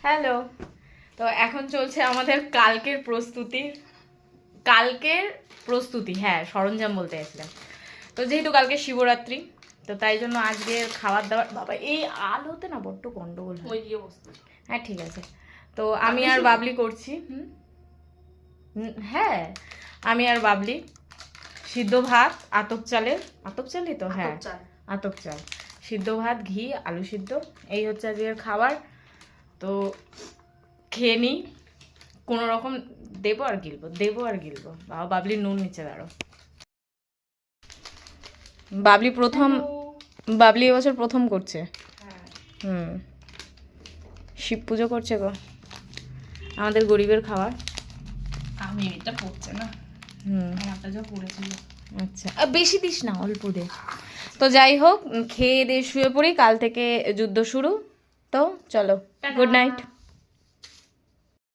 Hello. তো এখন চলছে আমাদের কালকের প্রস্তুতি, হ্যাঁ সরঞ্জাম বলতে গেছিলাম। তো যেহেতু কালকে শিবরাত্রি, তো তাই জন্য আজকের খাবার দাবার, বাবা এই আলোতে না বড্ড গন্ডগোল হয়। হ্যাঁ ঠিক আছে। তো আমি আর বাবলি করছি। হ্যাঁ আমি আর বাবলি সিদ্ধ ভাত, আতপ চালই তো, হ্যাঁ আতপ চাল, সিদ্ধ ভাত, ঘি, আলু সিদ্ধ, এই হচ্ছে আজকের খাবার। তো খেয়ে নিই, কোনো রকম দেবো আর গিলবো। বাবলি নুন নিচে দাঁড়ো। বাবলি এবছর প্রথম করছে। শিব পুজো করছে গো, আমাদের গরিবের খাবার। আমি এটা পড়ছে না, আমারটা যা পড়েছিল। আচ্ছা বেশি দিস না, অল্প দে। তো যাই হোক, খেয়ে দিয়ে শুয়ে পড়ি, কাল থেকে যুদ্ধ শুরু। তো চলো, গুড নাইট।